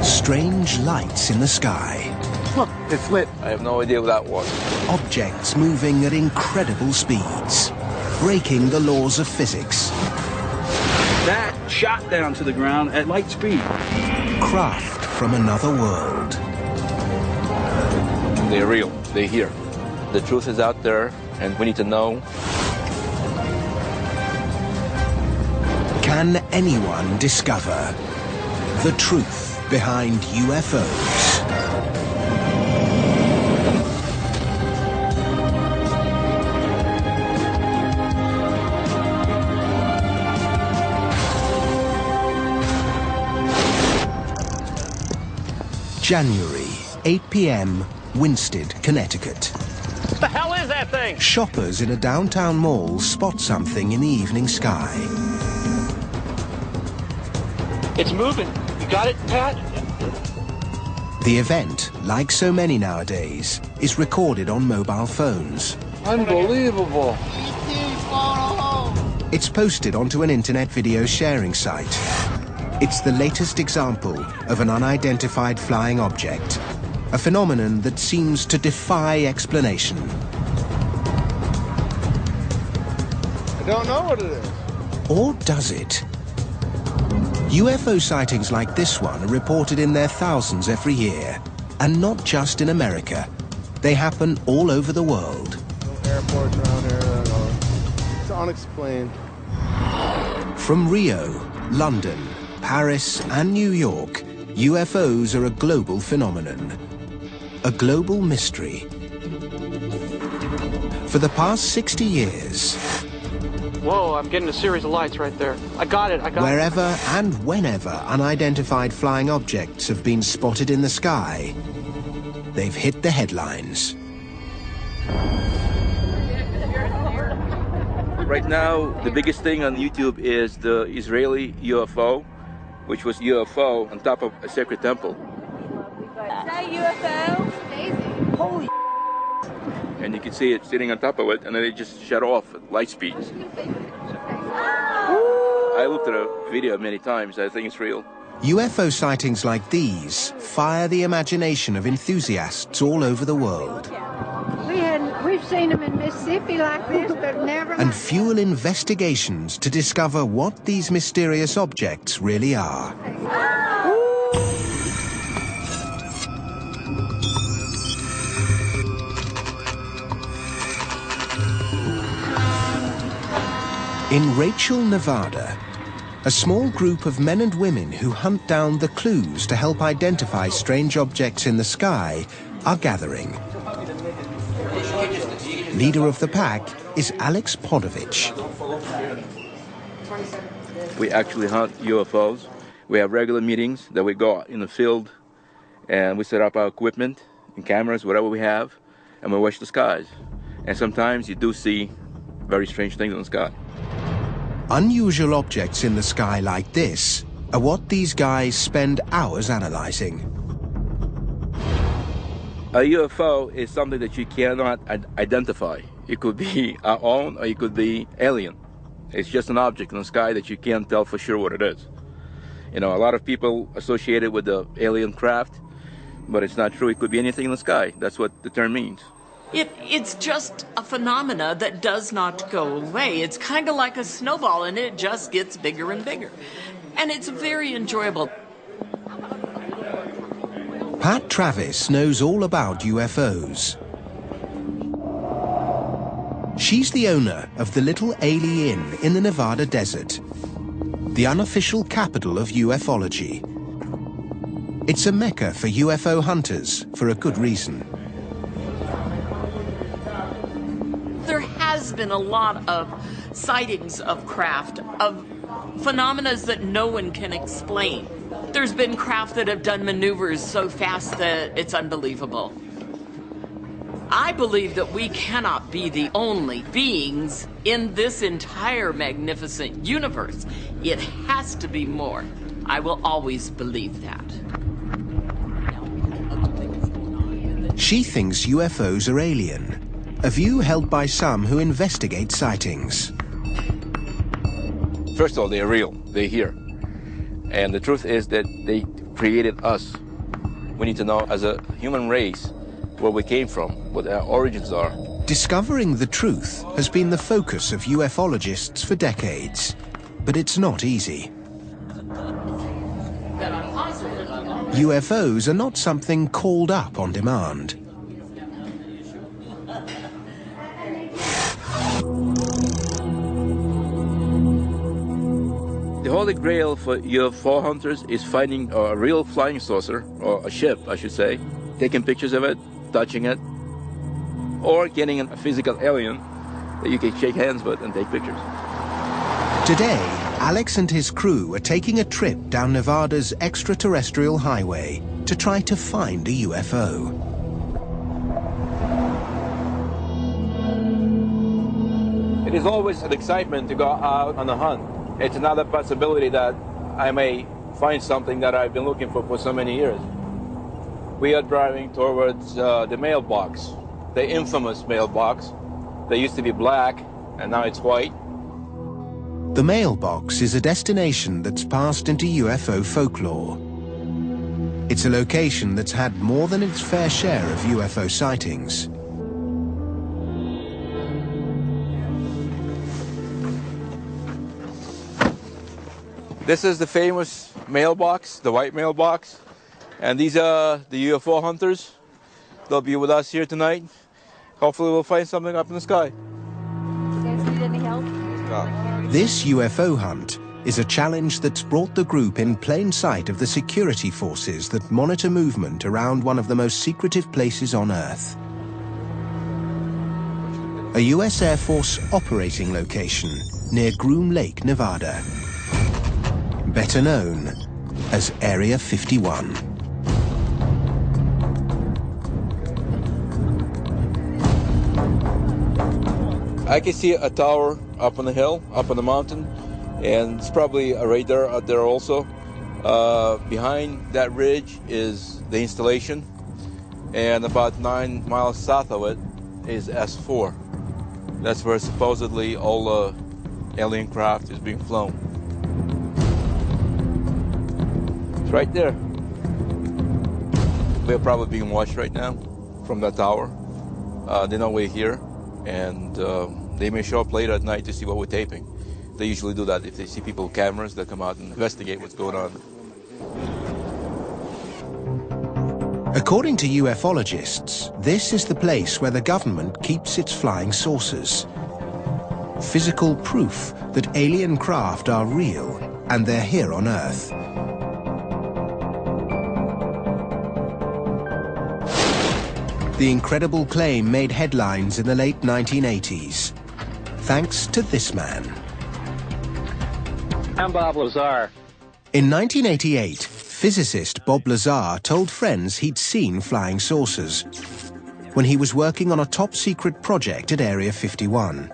Strange lights in the sky. Look, it's lit. I have no idea what that was. Objects moving at incredible speeds, breaking the laws of physics. That shot down to the ground at light speed. Craft from another world. They're real. They're here. The truth is out there, and we need to know. Can anyone discover the truth behind UFOs? January, 8 p.m., Winsted, Connecticut. What the hell is that thing? Shoppers in a downtown mall spot something in the evening sky. It's moving. You got it, Pat? The event, like so many nowadays, is recorded on mobile phones. Unbelievable. It's posted onto an internet video sharing site. It's the latest example of an unidentified flying object, a phenomenon that seems to defy explanation. I don't know what it is. Or does it? UFO sightings like this one are reported in their thousands every year, and not just in America. They happen all over the world. Airports around here, it's unexplained. From Rio, London, Paris, and New York, UFOs are a global phenomenon, a global mystery. For the past 60 years, Whoa, I'm getting a series of lights right there. I got it. wherever and whenever unidentified flying objects have been spotted in the sky, they've hit the headlines. Right now, the biggest thing on YouTube is the Israeli UFO, which was UFO on top of a sacred temple. Is that UFO? Amazing. Holy. And you can see it sitting on top of it, and then it just shut off at light speeds. I looked at a video many times. I think it's real. UFO sightings like these fire the imagination of enthusiasts all over the world We've seen them in Mississippi like this, but never. and fuel investigations to discover what these mysterious objects really are. In Rachel, Nevada, a small group of men and women who hunt down the clues to help identify strange objects in the sky are gathering. Leader of the pack is Alex Podovich. We actually hunt UFOs. We have regular meetings that we go out in the field, and we set up our equipment and cameras, whatever we have, and we watch the skies. And sometimes you do see very strange things in the sky. Unusual objects in the sky like this are what these guys spend hours analyzing. A UFO is something that you cannot identify. It could be our own or it could be alien. It's just an object in the sky that you can't tell for sure what it is. You know, a lot of people associate it with the alien craft, but it's not true. It could be anything in the sky. That's what the term means. It's just a phenomena that does not go away. It's kind of like a snowball, and it just gets bigger and bigger. And it's very enjoyable. Pat Travis knows all about UFOs. She's the owner of the Little Ailey Inn in the Nevada desert, the unofficial capital of ufology. It's a mecca for UFO hunters for a good reason. There has been a lot of sightings of craft, of phenomena that no one can explain. There's been craft that have done maneuvers so fast that it's unbelievable. I believe that we cannot be the only beings in this entire magnificent universe. It has to be more. I will always believe that. She thinks UFOs are alien, a view held by some who investigate sightings. First of all, they're real. They're here. And the truth is that they created us. We need to know as a human race where we came from, what our origins are. Discovering the truth has been the focus of ufologists for decades, but it's not easy. UFOs are not something called up on demand. The holy grail for UFO hunters is finding a real flying saucer, or a ship, I should say, taking pictures of it, touching it, or getting a physical alien that you can shake hands with and take pictures. Today, Alex and his crew are taking a trip down Nevada's extraterrestrial highway to try to find a UFO. It is always an excitement to go out on a hunt. It's another possibility that I may find something that I've been looking for so many years. We are driving towards the mailbox, the infamous mailbox. They used to be black, and now it's white. The mailbox is a destination that's passed into UFO folklore. It's a location that's had more than its fair share of UFO sightings. This is the famous mailbox, the white mailbox. And these are the UFO hunters. They'll be with us here tonight. Hopefully we'll find something up in the sky. You guys need any help? This UFO hunt is a challenge that's brought the group in plain sight of the security forces that monitor movement around one of the most secretive places on Earth. A US Air Force operating location near Groom Lake, Nevada. Better known as Area 51. I can see a tower up on the hill, up on the mountain, and it's probably a radar out there also. Behind that ridge is the installation, and about 9 miles south of it is S4. That's where supposedly all the alien craft is being flown. It's right there. We're probably being watched right now from that tower. They know we're here, and they may show up later at night to see what we're taping. They usually do that. If they see people with cameras, they'll come out and investigate what's going on. According to ufologists, this is the place where the government keeps its flying saucers. Physical proof that alien craft are real and they're here on Earth. The incredible claim made headlines in the late 1980s, thanks to this man. I'm Bob Lazar. In 1988, physicist Bob Lazar told friends he'd seen flying saucers when he was working on a top-secret project at Area 51.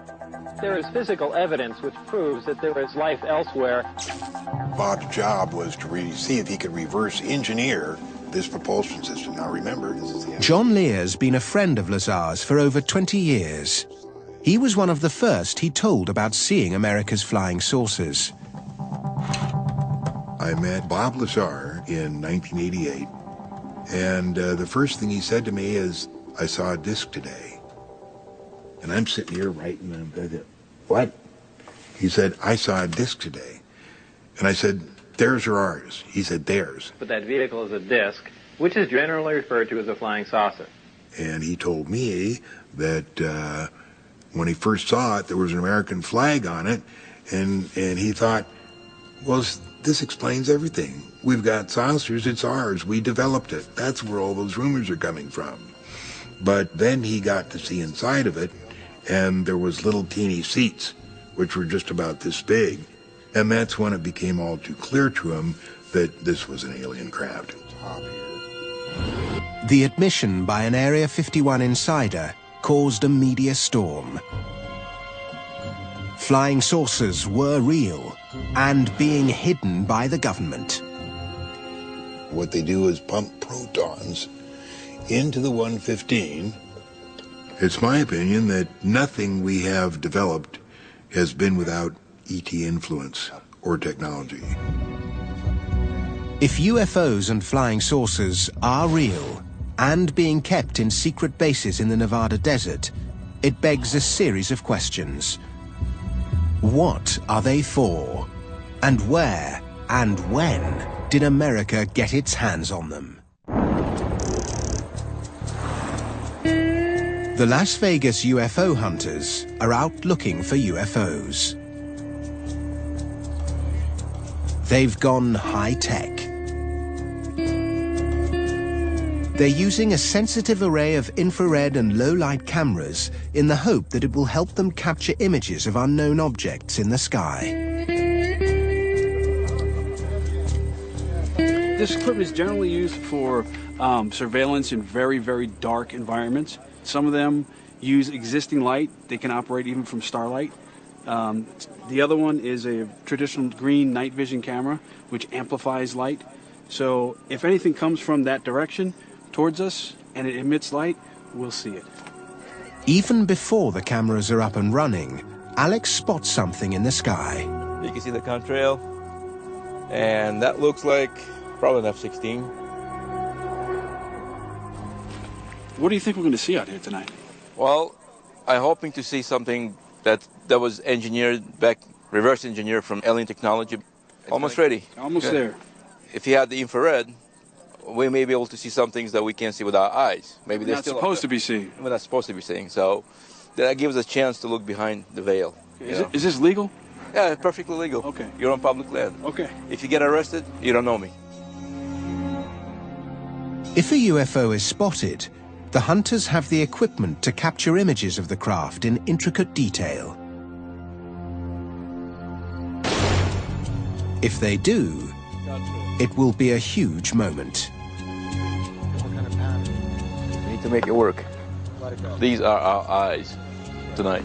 There is physical evidence which proves that there is life elsewhere. Bob's job was to see if he could reverse engineer this propulsion system. Now remember, this is the... John Lear's been a friend of Lazar's for over 20 years. He was one of the first he told about seeing America's flying saucers. I met Bob Lazar in 1988, and the first thing he said to me is, "I saw a disc today." And I'm sitting here writing, and I'm going, "What?" He said, "I saw a disc today." And I said, "Theirs or ours?" He said, "Theirs." But that vehicle is a disc, which is generally referred to as a flying saucer. And he told me that when he first saw it, there was an American flag on it, and he thought, well, this explains everything. We've got saucers, it's ours, we developed it. That's where all those rumors are coming from. But then he got to see inside of it, and there was little teeny seats, which were just about this big. And that's when it became all too clear to him that this was an alien craft. The admission by an Area 51 insider caused a media storm. Flying saucers were real and being hidden by the government. What they do is pump protons into the 115. It's my opinion that nothing we have developed has been without ET influence or technology. If UFOs and flying saucers are real and being kept in secret bases in the Nevada desert, it begs a series of questions. What are they for? And where and when did America get its hands on them? The Las Vegas UFO hunters are out looking for UFOs. They've gone high-tech. They're using a sensitive array of infrared and low-light cameras in the hope that it will help them capture images of unknown objects in the sky. This equipment is generally used for surveillance in very, very dark environments. Some of them use existing light. They can operate even from starlight. The other one is a traditional green night vision camera, which amplifies light. So if anything comes from that direction towards us and it emits light, we'll see it. Even before the cameras are up and running, Alex spots something in the sky. You can see the contrail, and that looks like probably an F-16. What do you think we're going to see out here tonight? Well, I'm hoping to see something that was engineered back, reverse engineered from alien technology. Almost ready. Almost there. If you had the infrared, we may be able to see some things that we can't see with our eyes. Maybe they're not still supposed to be seeing. We're not supposed to be seeing. So that gives us a chance to look behind the veil. Is this legal? Yeah, it's perfectly legal. Okay. You're on public land. Okay. If you get arrested, you don't know me. If a UFO is spotted, the hunters have the equipment to capture images of the craft in intricate detail. If they do, it will be a huge moment. We need to make it work. These are our eyes tonight.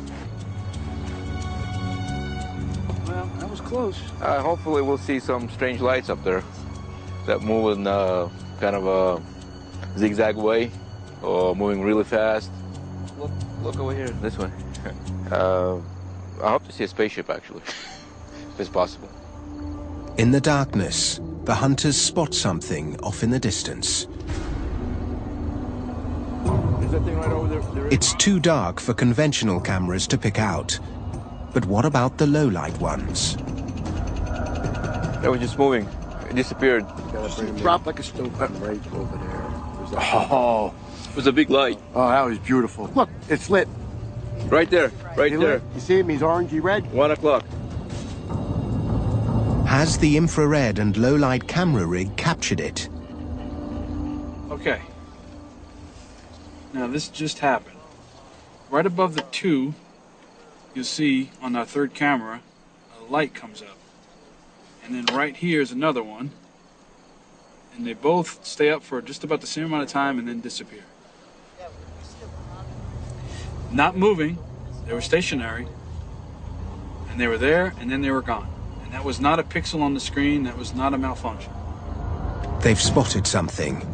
Well, that was close. Hopefully we'll see some strange lights up there that move in kind of a zigzag way or moving really fast. Look over here, this way. I hope to see a spaceship, actually, if it's possible. In the darkness, the hunters spot something off in the distance. Is that thing right over there? It's too dark for conventional cameras to pick out. But what about the low-light ones? It was just moving. It disappeared. Dropped like a stone right over there. Oh, it was a big light. Oh, that was beautiful. Look, it's lit. Right there, right there. You see him? He's orangey red. 1 o'clock. Has the infrared and low-light camera rig captured it? Okay. Now this just happened. Right above the 2, you'll see on our third camera, a light comes up. And then right here is another one. And they both stay up for just about the same amount of time and then disappear. Not moving, they were stationary. And they were there and then they were gone. And that was not a pixel on the screen, that was not a malfunction. They've spotted something,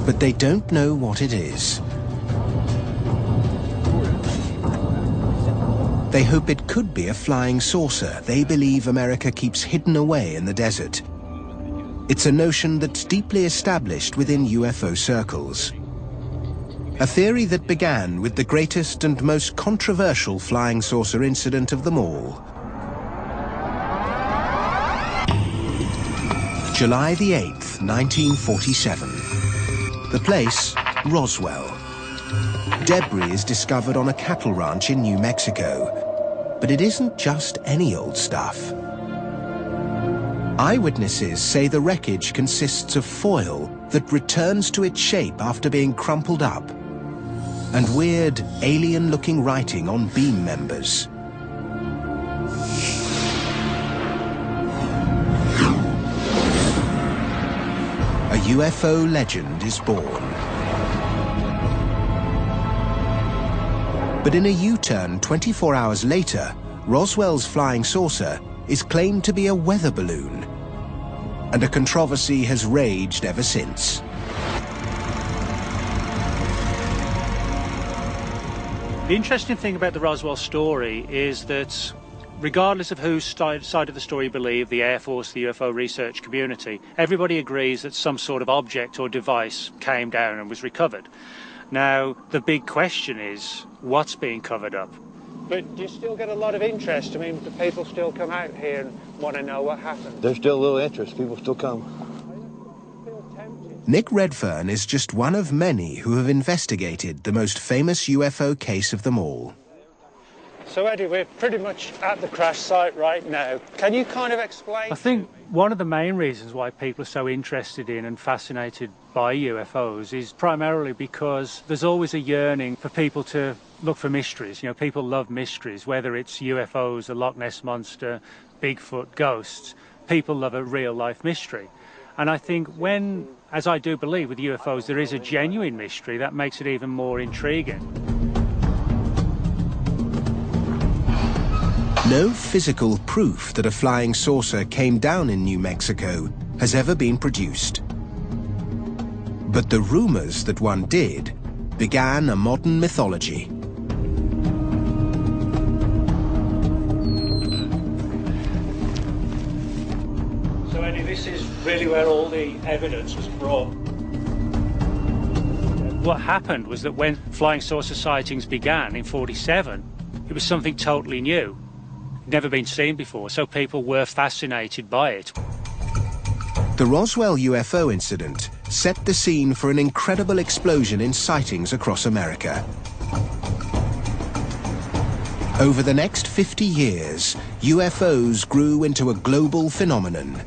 but they don't know what it is. They hope it could be a flying saucer they believe America keeps hidden away in the desert. It's a notion that's deeply established within UFO circles. A theory that began with the greatest and most controversial flying saucer incident of them all. July the 8th, 1947. The place, Roswell. Debris is discovered on a cattle ranch in New Mexico. But it isn't just any old stuff. Eyewitnesses say the wreckage consists of foil that returns to its shape after being crumpled up, and weird, alien-looking writing on beam members. A UFO legend is born. But in a U-turn 24 hours later, Roswell's flying saucer is claimed to be a weather balloon, and a controversy has raged ever since. The interesting thing about the Roswell story is that regardless of whose side of the story you believe, the Air Force, the UFO research community, everybody agrees that some sort of object or device came down and was recovered. Now, the big question is, what's being covered up? But do you still get a lot of interest? I mean, do people still come out here and want to know what happened? There's still a little interest. People still come. Nick Redfern is just one of many who have investigated the most famous UFO case of them all. So, Eddie, we're pretty much at the crash site right now. Can you kind of explain? I think one of the main reasons why people are so interested in and fascinated by UFOs is primarily because there's always a yearning for people to look for mysteries. You know, people love mysteries, whether it's UFOs, the Loch Ness Monster, Bigfoot, ghosts. People love a real-life mystery. And I think when, as I do believe with UFOs, there is a genuine mystery, that makes it even more intriguing. No physical proof that a flying saucer came down in New Mexico has ever been produced. But the rumors that one did began a modern mythology. So, Eddie, this is really where all the evidence was brought. What happened was that when flying saucer sightings began in '47, it was something totally new. Never been seen before, so people were fascinated by it. The Roswell UFO incident set the scene for an incredible explosion in sightings across America. Over the next 50 years, UFOs grew into a global phenomenon.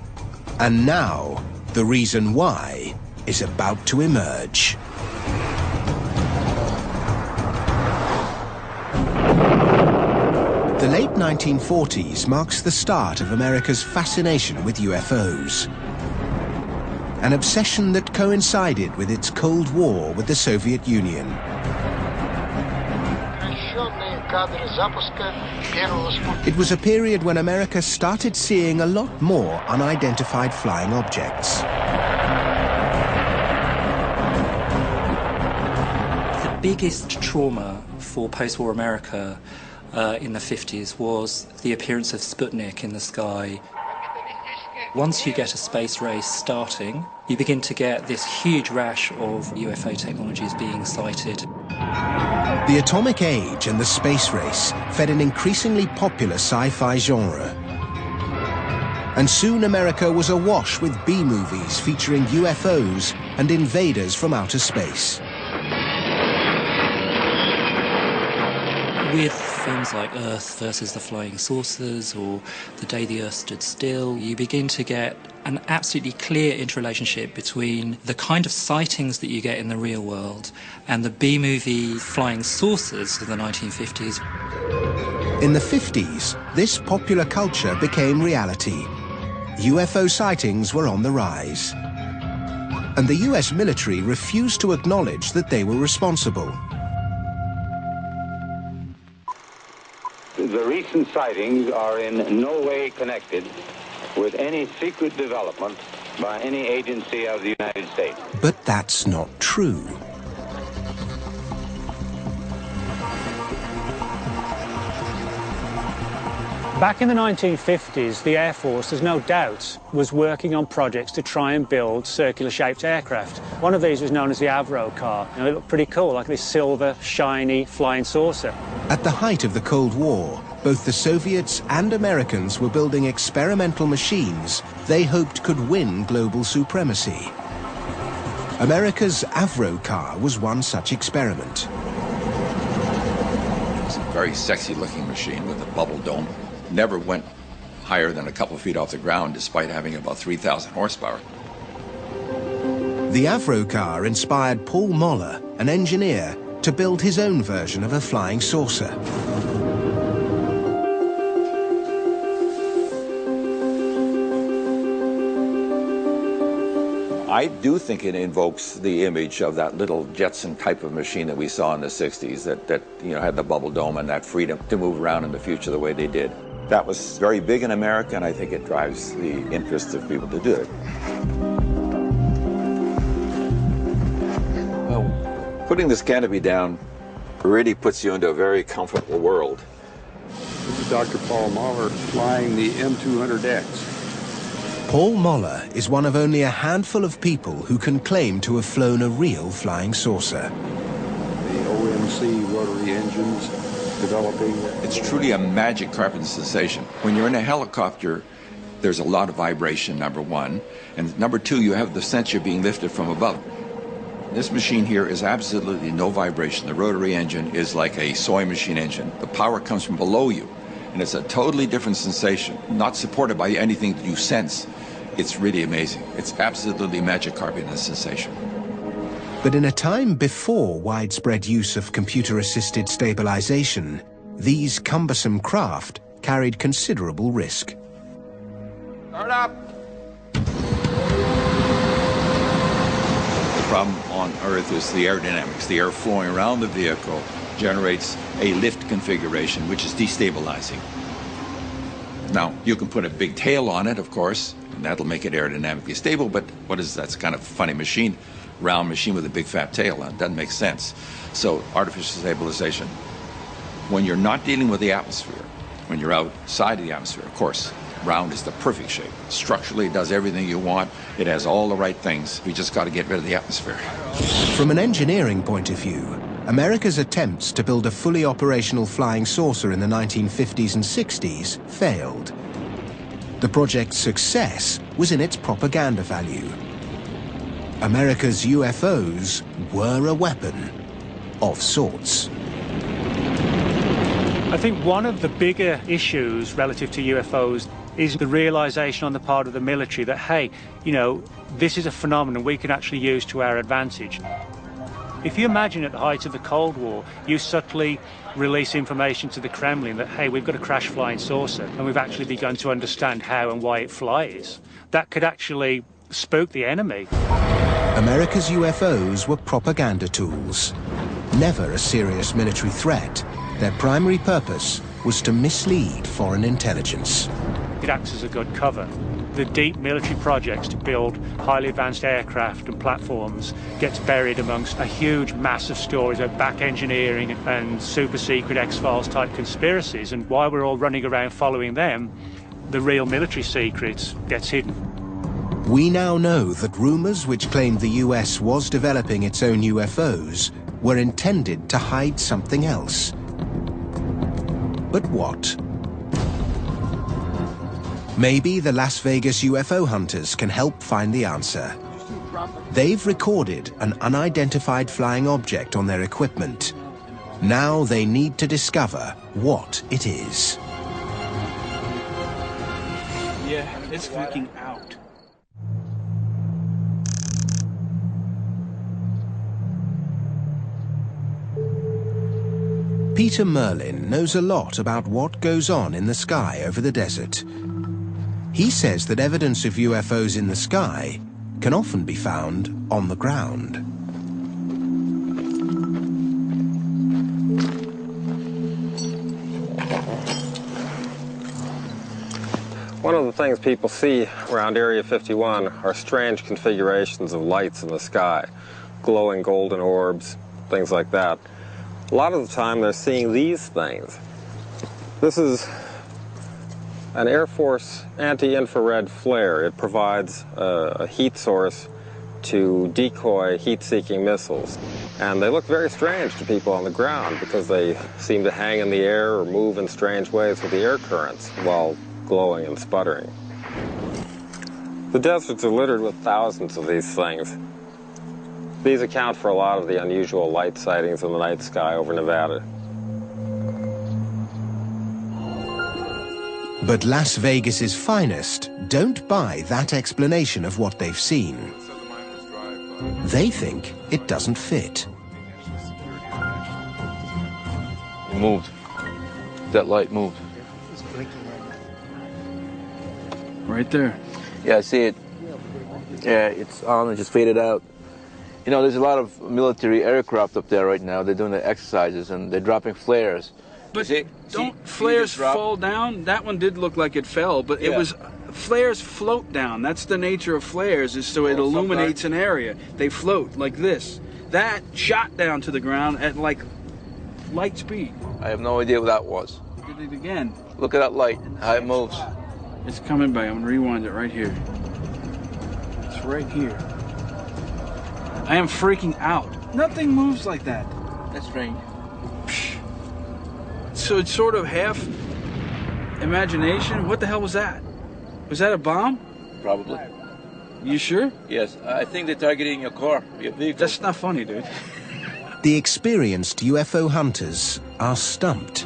And now, the reason why is about to emerge. The late 1940s marks the start of America's fascination with UFOs. An obsession that coincided with its Cold War with the Soviet Union. It was a period when America started seeing a lot more unidentified flying objects. The biggest trauma for post-war America in the 50s was the appearance of Sputnik in the sky. Once you get a space race starting, you begin to get this huge rash of UFO technologies being sighted. The atomic age and the space race fed an increasingly popular sci-fi genre. And soon America was awash with B-movies featuring UFOs and invaders from outer space. With films like Earth versus the Flying Saucers or The Day the Earth Stood Still, you begin to get an absolutely clear interrelationship between the kind of sightings that you get in the real world and the B-movie flying saucers of the 1950s. In the 50s, this popular culture became reality. UFO sightings were on the rise. And the US military refused to acknowledge that they were responsible. The recent sightings are in no way connected with any secret development by any agency of the United States. But that's not true. Back in the 1950s, the Air Force, there's no doubt, was working on projects to try and build circular-shaped aircraft. One of these was known as the Avro car. You know, it looked pretty cool, like this silver, shiny, flying saucer. At the height of the Cold War, both the Soviets and Americans were building experimental machines they hoped could win global supremacy. America's Avro car was one such experiment. It's a very sexy-looking machine with a bubble dome. Never went higher than a couple feet off the ground, despite having about 3,000 horsepower. The Avro car inspired Paul Moller, an engineer, to build his own version of a flying saucer. I do think it invokes the image of that little Jetson type of machine that we saw in the 60s that had the bubble dome and that freedom to move around in the future the way they did. That was very big in America, and I think it drives the interest of people to do it. Well, putting this canopy down really puts you into a very comfortable world. Dr. Paul Mahler flying the M200X. Paul Moller is one of only a handful of people who can claim to have flown a real flying saucer. The OMC rotary engines developing. It's truly a magic carpet sensation. When you're in a helicopter, there's a lot of vibration, number one. And number two, you have the sense you're being lifted from above. This machine here is absolutely no vibration. The rotary engine is like a sewing machine engine. The power comes from below you. And it's a totally different sensation, not supported by anything that you sense. It's really amazing. It's absolutely magic carpet in the sensation. But in a time before widespread use of computer-assisted stabilization, these cumbersome craft carried considerable risk. Start up! The problem on Earth is the aerodynamics. The air flowing around the vehicle generates a lift configuration, which is destabilizing. Now, you can put a big tail on it, of course, and that'll make it aerodynamically stable, but what is that's kind of funny machine, round machine with a big fat tail on it. Doesn't make sense. So, artificial stabilization. When you're not dealing with the atmosphere, when you're outside of the atmosphere, of course, round is the perfect shape. Structurally, it does everything you want. It has all the right things. We just got to get rid of the atmosphere. From an engineering point of view, America's attempts to build a fully operational flying saucer in the 1950s and 60s failed. The project's success was in its propaganda value. America's UFOs were a weapon of sorts. I think one of the bigger issues relative to UFOs is the realization on the part of the military that, hey, you know, this is a phenomenon we can actually use to our advantage. If you imagine at the height of the Cold War, you subtly release information to the Kremlin that, hey, we've got a crash flying saucer, and we've actually begun to understand how and why it flies. That could actually spook the enemy. America's UFOs were propaganda tools. Never a serious military threat, their primary purpose was to mislead foreign intelligence. It acts as a good cover. The deep military projects to build highly advanced aircraft and platforms gets buried amongst a huge mass of stories of back engineering and super secret X-Files type conspiracies, and while we're all running around following them, the real military secrets gets hidden. We now know that rumors which claimed the US was developing its own UFOs were intended to hide something else. But what? Maybe the Las Vegas UFO hunters can help find the answer. They've recorded an unidentified flying object on their equipment. Now they need to discover what it is. Yeah, it's freaking out. Peter Merlin knows a lot about what goes on in the sky over the desert. He says that evidence of UFOs in the sky can often be found on the ground. One of the things people see around Area 51 are strange configurations of lights in the sky, glowing golden orbs, things like that. A lot of the time they're seeing these things. This is an Air Force anti-infrared flare. It provides a heat source to decoy heat-seeking missiles. And they look very strange to people on the ground because they seem to hang in the air or move in strange ways with the air currents while glowing and sputtering. The deserts are littered with thousands of these things. These account for a lot of the unusual light sightings in the night sky over Nevada. But Las Vegas's finest don't buy that explanation of what they've seen. They think it doesn't fit. It moved. That light moved. Right there. Yeah, I see it. Yeah, it's on and just faded out. You know, there's a lot of military aircraft up there right now. They're doing the exercises and they're dropping flares. But don't flares fall down? That one did look like it fell, but it was... Flares float down. That's the nature of flares, is so it illuminates an area. They float like this. That shot down to the ground at like light speed. I have no idea what that was. Did it again. Look at that light, how it moves. It's coming back. I'm gonna rewind it right here. It's right here. I am freaking out. Nothing moves like that. That's strange. So it's sort of half imagination. What the hell was that? Was that a bomb? Probably. You sure? Yes, I think they're targeting your car, your vehicle. That's not funny, dude. The experienced UFO hunters are stumped.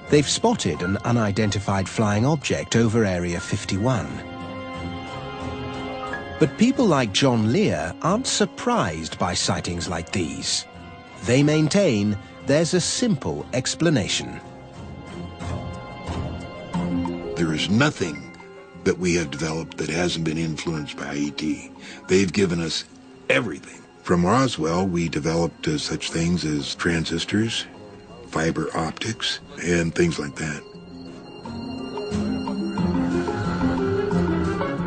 They've spotted an unidentified flying object over Area 51. But people like John Lear aren't surprised by sightings like these. They maintain there's a simple explanation. There is nothing that we have developed that hasn't been influenced by ET. They've given us everything. From Roswell, we developed such things as transistors, fiber optics, and things like that.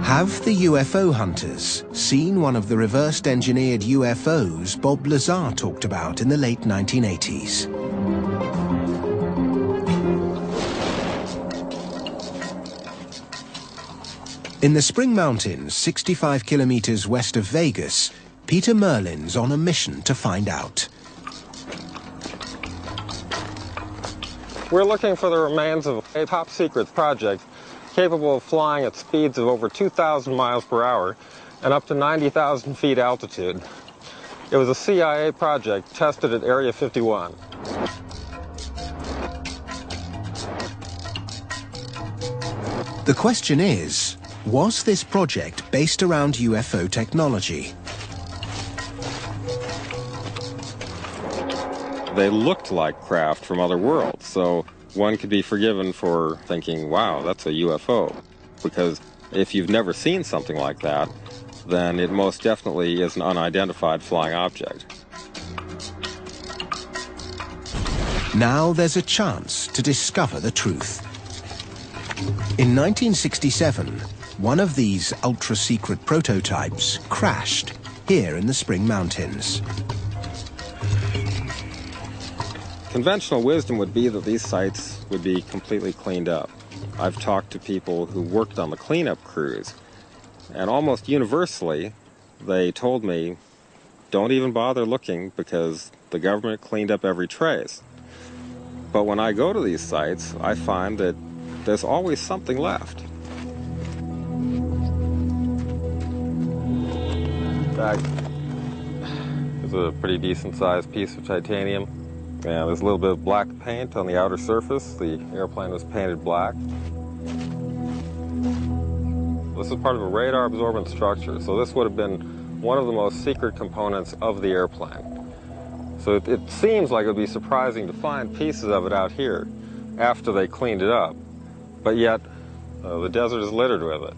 Have the UFO hunters seen one of the reversed engineered UFOs Bob Lazar talked about in the late 1980s? In the Spring Mountains, 65 kilometers west of Vegas, Peter Merlin's on a mission to find out. We're looking for the remains of a top-secret project capable of flying at speeds of over 2,000 miles per hour and up to 90,000 feet altitude. It was a CIA project tested at Area 51. The question is, was this project based around UFO technology? They looked like craft from other worlds, so one could be forgiven for thinking, wow, that's a UFO. Because if you've never seen something like that, then it most definitely is an unidentified flying object. Now there's a chance to discover the truth. In 1967, one of these ultra-secret prototypes crashed here in the Spring Mountains. Conventional wisdom would be that these sites would be completely cleaned up. I've talked to people who worked on the cleanup crews, and almost universally, they told me, don't even bother looking because the government cleaned up every trace. But when I go to these sites, I find that there's always something left. That is a pretty decent-sized piece of titanium. And there's a little bit of black paint on the outer surface. The airplane was painted black. This is part of a radar-absorbent structure, so this would have been one of the most secret components of the airplane. So it seems like it would be surprising to find pieces of it out here after they cleaned it up, but yet the desert is littered with it.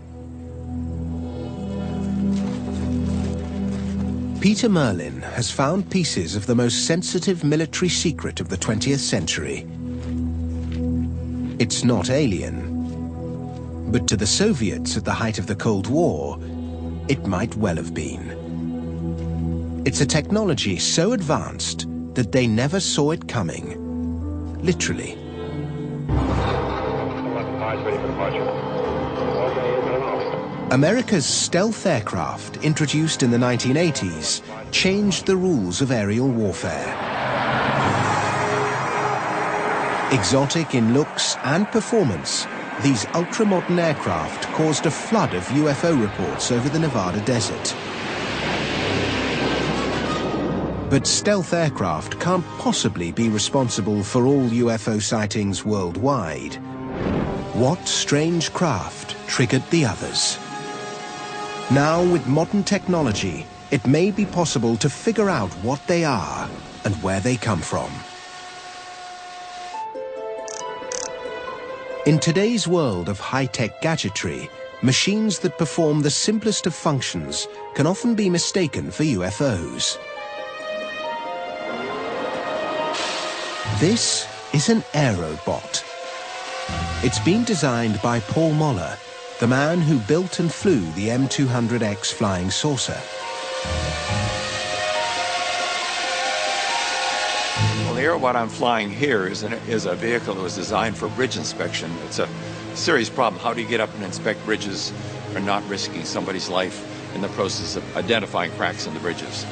Peter Merlin has found pieces of the most sensitive military secret of the 20th century. It's not alien, but to the Soviets at the height of the Cold War, it might well have been. It's a technology so advanced that they never saw it coming, literally. America's stealth aircraft, introduced in the 1980s, changed the rules of aerial warfare. Exotic in looks and performance, these ultra-modern aircraft caused a flood of UFO reports over the Nevada desert. But stealth aircraft can't possibly be responsible for all UFO sightings worldwide. What strange craft triggered the others? Now, with modern technology, it may be possible to figure out what they are and where they come from. In today's world of high-tech gadgetry, machines that perform the simplest of functions can often be mistaken for UFOs. This is an Aerobot. It's been designed by Paul Moller, the man who built and flew the M200X flying saucer. Well, the Here, what I'm flying here is a vehicle that was designed for bridge inspection. It's a serious problem. How do you get up and inspect bridges or not risking somebody's life in the process of identifying cracks in the bridges?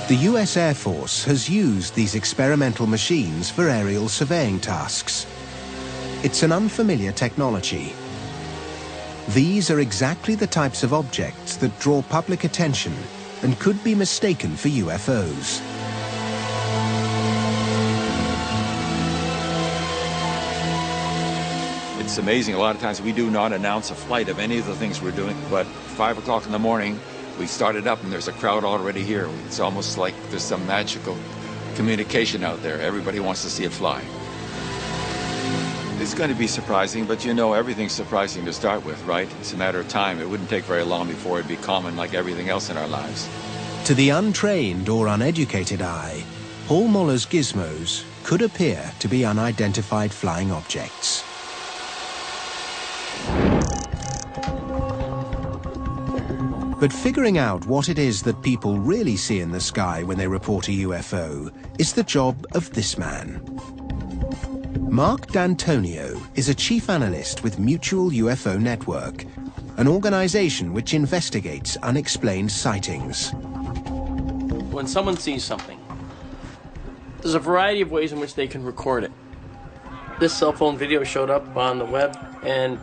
The US Air Force has used these experimental machines for aerial surveying tasks. It's an unfamiliar technology. These are exactly the types of objects that draw public attention and could be mistaken for UFOs. It's amazing. A lot of times we do not announce a flight of any of the things we're doing, but 5 o'clock in the morning, we start it up and there's a crowd already here. It's almost like there's some magical communication out there. Everybody wants to see it fly. It's going to be surprising, but you know everything's surprising to start with, right? It's a matter of time. It wouldn't take very long before it'd be common like everything else in our lives. To the untrained or uneducated eye, Paul Muller's gizmos could appear to be unidentified flying objects. But figuring out what it is that people really see in the sky when they report a UFO is the job of this man. Mark D'Antonio is a chief analyst with Mutual UFO Network, an organization which investigates unexplained sightings. When someone sees something, there's a variety of ways in which they can record it. This cell phone video showed up on the web, and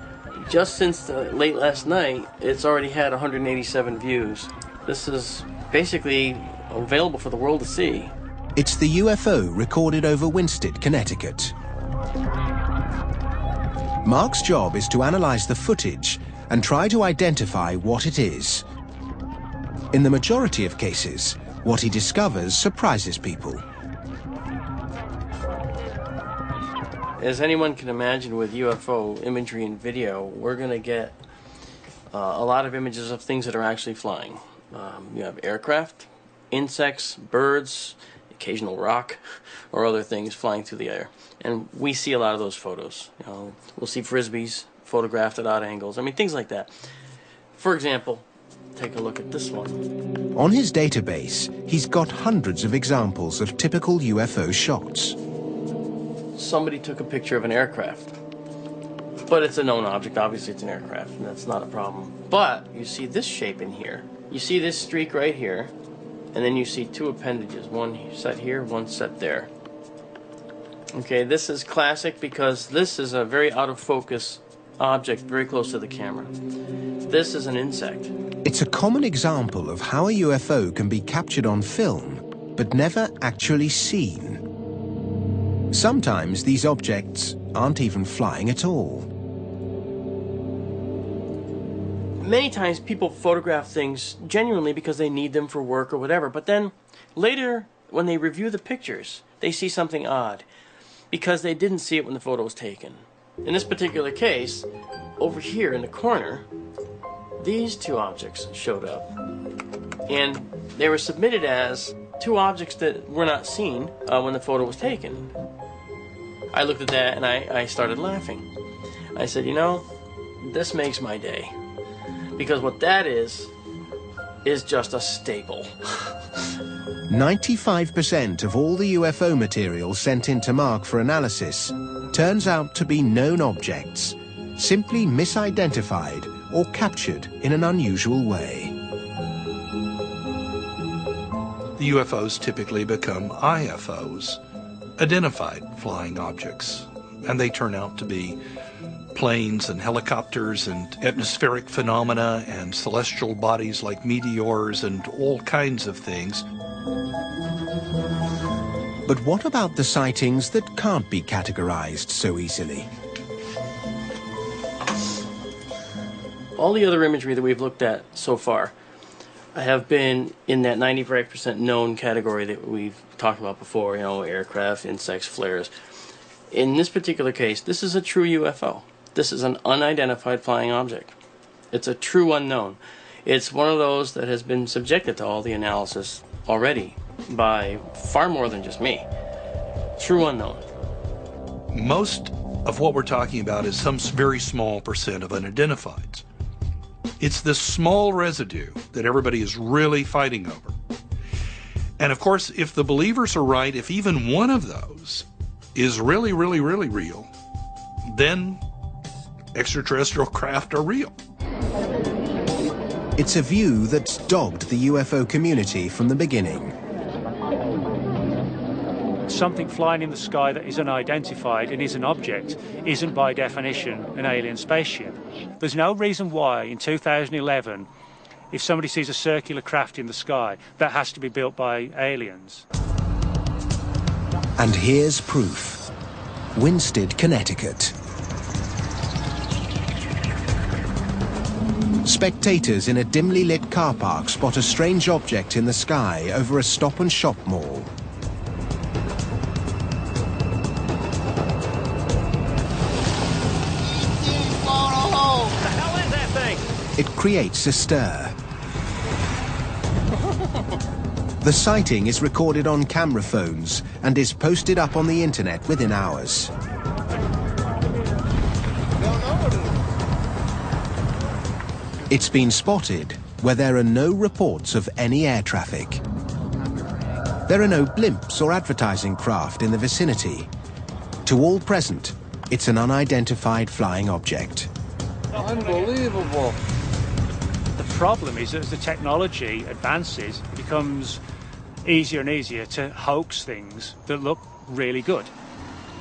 just since late last night, it's already had 187 views. This is basically available for the world to see. It's the UFO recorded over Winsted, Connecticut. Mark's job is to analyze the footage and try to identify what it is. In the majority of cases, what he discovers surprises people. As anyone can imagine with UFO imagery and video, we're going to get a lot of images of things that are actually flying. You have aircraft, insects, birds, occasional rock, or other things flying through the air. And we see a lot of those photos. You know, we'll see frisbees photographed at odd angles. I mean, things like that. For example, take a look at this one. On his database, he's got hundreds of examples of typical UFO shots. Somebody took a picture of an aircraft. But it's a known object. Obviously, it's an aircraft, and that's not a problem. But you see this shape in here. You see this streak right here, and then you see two appendages. One set here, one set there. Okay, this is classic because this is a very out-of-focus object very close to the camera. This is an insect. It's a common example of how a UFO can be captured on film, but never actually seen. Sometimes these objects aren't even flying at all. Many times people photograph things genuinely because they need them for work or whatever, but then later when they review the pictures, they see something odd because they didn't see it when the photo was taken. In this particular case, over here in the corner, these two objects showed up, and they were submitted as two objects that were not seen when the photo was taken. I looked at that and I started laughing. I said, you know, this makes my day. Because what that is just a staple. 95% of all the UFO material sent into Mark for analysis turns out to be known objects, simply misidentified or captured in an unusual way. The UFOs typically become IFOs, identified flying objects, and they turn out to be planes and helicopters and atmospheric phenomena and celestial bodies like meteors and all kinds of things. But what about the sightings that can't be categorized so easily? All the other imagery that we've looked at so far have been in that 95% known category that we've talked about before, you know, aircraft, insects, flares. In this particular case, this is a true UFO. This is an unidentified flying object. It's a true unknown. It's one of those that has been subjected to all the analysis already by far more than just me. True unknown. Most of what we're talking about is some very small percent of unidentifieds. It's this small residue that everybody is really fighting over. And of course, if the believers are right, if even one of those is really, really, really real, then extraterrestrial craft are real. It's a view that's dogged the UFO community from the beginning. Something flying in the sky that is unidentified and is an object isn't by definition an alien spaceship. There's no reason why in 2011, if somebody sees a circular craft in the sky, that has to be built by aliens. And here's proof. Winsted, Connecticut. Spectators in a dimly lit car park spot a strange object in the sky over a Stop and Shop mall. It creates a stir. The sighting is recorded on camera phones and is posted up on the internet within hours. It's been spotted where there are no reports of any air traffic. There are no blimps or advertising craft in the vicinity. To all present, it's an unidentified flying object. Unbelievable. The problem is that as the technology advances, it becomes easier and easier to hoax things that look really good.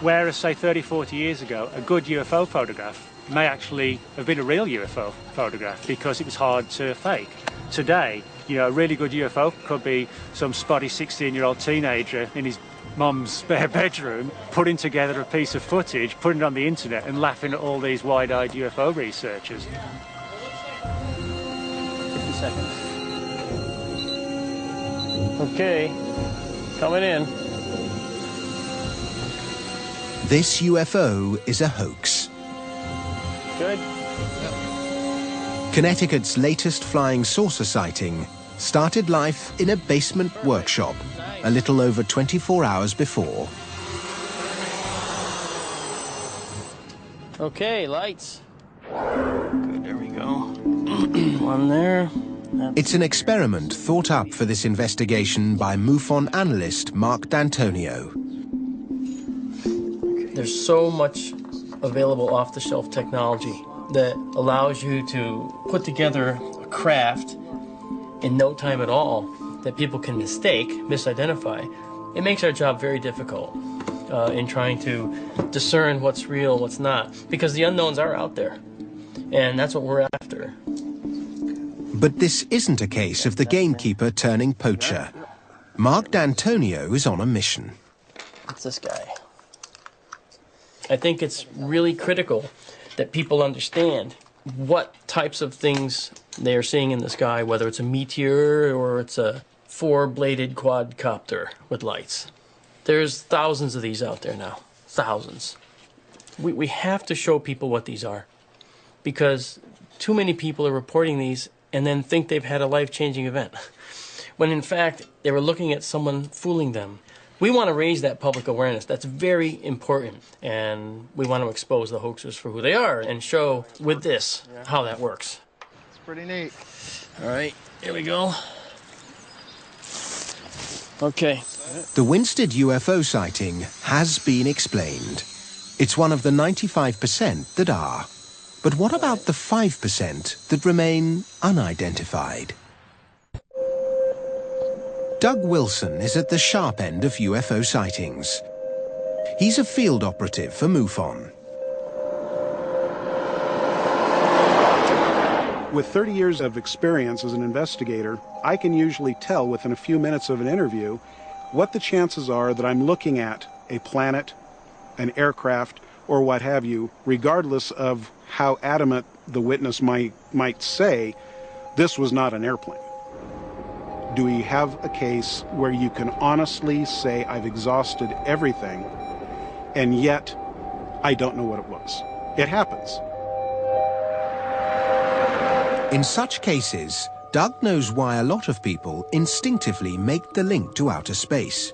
Whereas, say, 30, 40 years ago, a good UFO photograph may actually have been a real UFO photograph because it was hard to fake. Today, you know, a really good UFO could be some spotty 16-year-old teenager in his mum's spare bedroom putting together a piece of footage, putting it on the internet and laughing at all these wide-eyed UFO researchers. 50 seconds. Okay, coming in. This UFO is a hoax. Good. Connecticut's latest flying saucer sighting started life in a basement workshop a little over 24 hours before. Okay, lights. Good, there we go. One there. It's an experiment thought up for this investigation by MUFON analyst Mark D'Antonio. There's so much available off-the-shelf technology that allows you to put together a craft in no time at all that people can mistake, misidentify. It makes our job very difficult in trying to discern what's real, what's not, because the unknowns are out there, and that's what we're after. But this isn't a case of the gamekeeper turning poacher. Mark D'Antonio is on a mission. It's this guy. I think it's really critical that people understand what types of things they are seeing in the sky, whether it's a meteor or it's a four-bladed quadcopter with lights. There's thousands of these out there now. Thousands. We have to show people what these are, because too many people are reporting these and then think they've had a life-changing event, when in fact they were looking at someone fooling them. We want to raise that public awareness. That's very important. And we want to expose the hoaxers for who they are and show with this how that works. It's pretty neat. All right, here we go. Okay. The Winsted UFO sighting has been explained. It's one of the 95% that are. But what about the 5% that remain unidentified? Doug Wilson is at the sharp end of UFO sightings. He's a field operative for MUFON. With 30 years of experience as an investigator, I can usually tell within a few minutes of an interview what the chances are that I'm looking at a planet, an aircraft, or what have you, regardless of how adamant the witness might say this was not an airplane. Do we have a case where you can honestly say I've exhausted everything and yet I don't know what it was? It happens. In such cases, Doug knows why a lot of people instinctively make the link to outer space.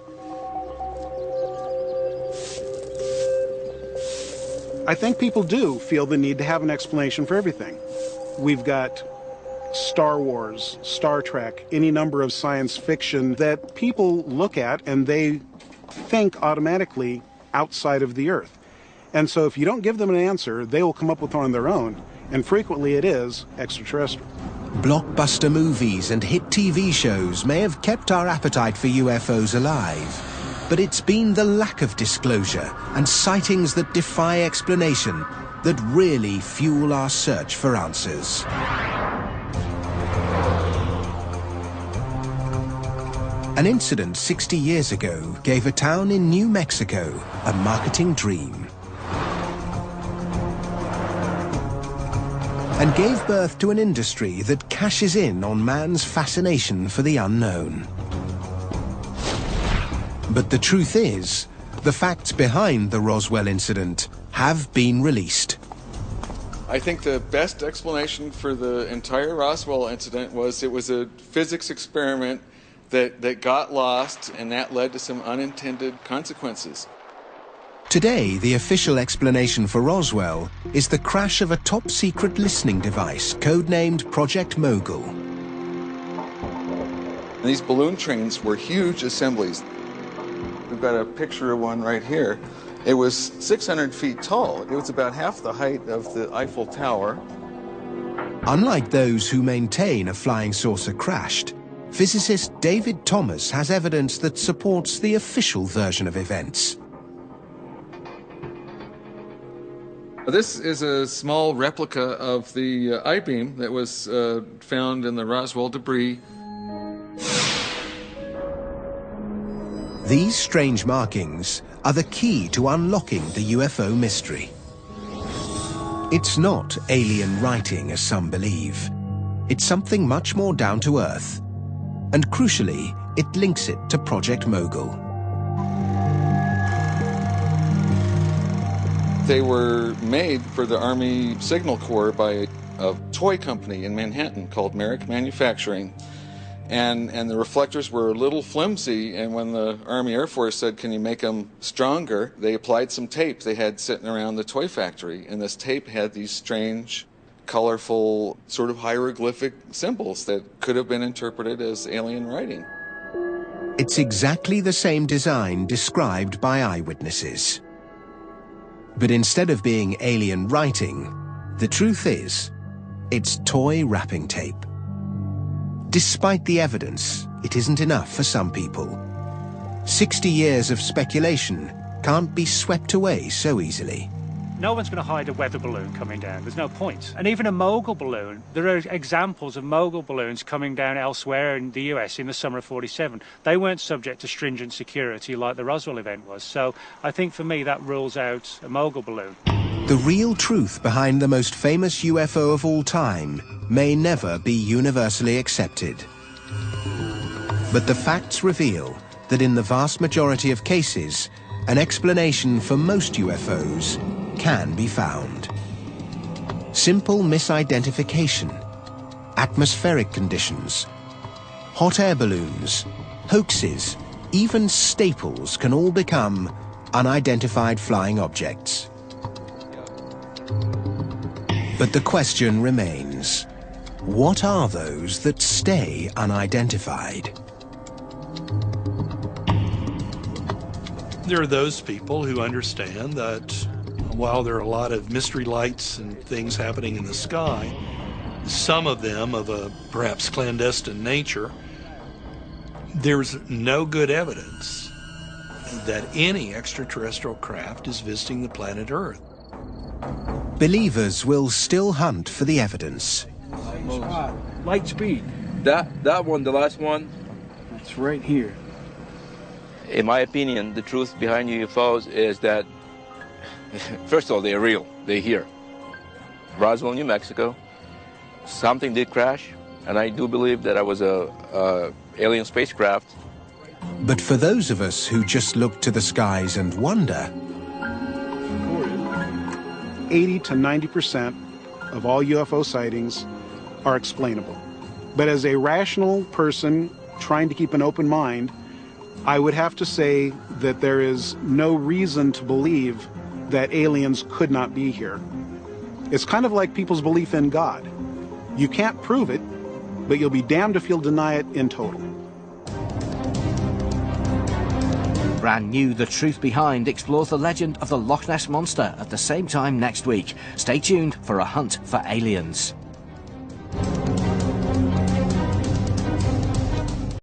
I think people do feel the need to have an explanation for everything. We've got Star Wars, Star Trek, any number of science fiction that people look at and they think automatically outside of the Earth. And so if you don't give them an answer, they will come up with one on their own, and frequently it is extraterrestrial. Blockbuster movies and hit TV shows may have kept our appetite for UFOs alive, but it's been the lack of disclosure and sightings that defy explanation that really fuel our search for answers. An incident 60 years ago gave a town in New Mexico a marketing dream and gave birth to an industry that cashes in on man's fascination for the unknown. But the truth is, the facts behind the Roswell incident have been released. I think the best explanation for the entire Roswell incident was it was a physics experiment that got lost, and that led to some unintended consequences. Today, the official explanation for Roswell is the crash of a top-secret listening device codenamed Project Mogul. These balloon trains were huge assemblies. We've got a picture of one right here. It was 600 feet tall. It was about half the height of the Eiffel Tower. Unlike those who maintain a flying saucer crashed, physicist David Thomas has evidence that supports the official version of events. This is a small replica of the I-beam that was found in the Roswell debris. These strange markings are the key to unlocking the UFO mystery. It's not alien writing, as some believe. It's something much more down to earth. And crucially, it links it to Project Mogul. They were made for the Army Signal Corps by a toy company in Manhattan called Merrick Manufacturing. And the reflectors were a little flimsy, and when the Army Air Force said, can you make them stronger, they applied some tape they had sitting around the toy factory. And this tape had these strange, colorful, sort of hieroglyphic symbols that could have been interpreted as alien writing. It's exactly the same design described by eyewitnesses. But instead of being alien writing, the truth is, it's toy wrapping tape. Despite the evidence, it isn't enough for some people. 60 years of speculation can't be swept away so easily. No one's going to hide a weather balloon coming down. There's no point. And even a Mogul balloon, there are examples of Mogul balloons coming down elsewhere in the US in the summer of '47. They weren't subject to stringent security like the Roswell event was. So I think for me that rules out a Mogul balloon. The real truth behind the most famous UFO of all time may never be universally accepted. But the facts reveal that in the vast majority of cases, an explanation for most UFOs can be found. Simple misidentification, atmospheric conditions, hot air balloons, hoaxes, even staples can all become unidentified flying objects. But the question remains, what are those that stay unidentified? There are those people who understand that while there are a lot of mystery lights and things happening in the sky, some of them of a perhaps clandestine nature, there's no good evidence that any extraterrestrial craft is visiting the planet Earth. Believers will still hunt for the evidence. Light speed. That one, the last one, it's right here. In my opinion, the truth behind UFOs is that, first of all, they're real. They're here. Roswell, New Mexico. Something did crash, and I do believe that it was a alien spacecraft. But for those of us who just look to the skies and wonder, 80 to 90% of all UFO sightings are explainable. But as a rational person trying to keep an open mind, I would have to say that there is no reason to believe that aliens could not be here. It's kind of like people's belief in God. You can't prove it, but you'll be damned if you'll deny it in total. Brand new The Truth Behind explores the legend of the Loch Ness Monster at the same time next week. Stay tuned for a hunt for aliens.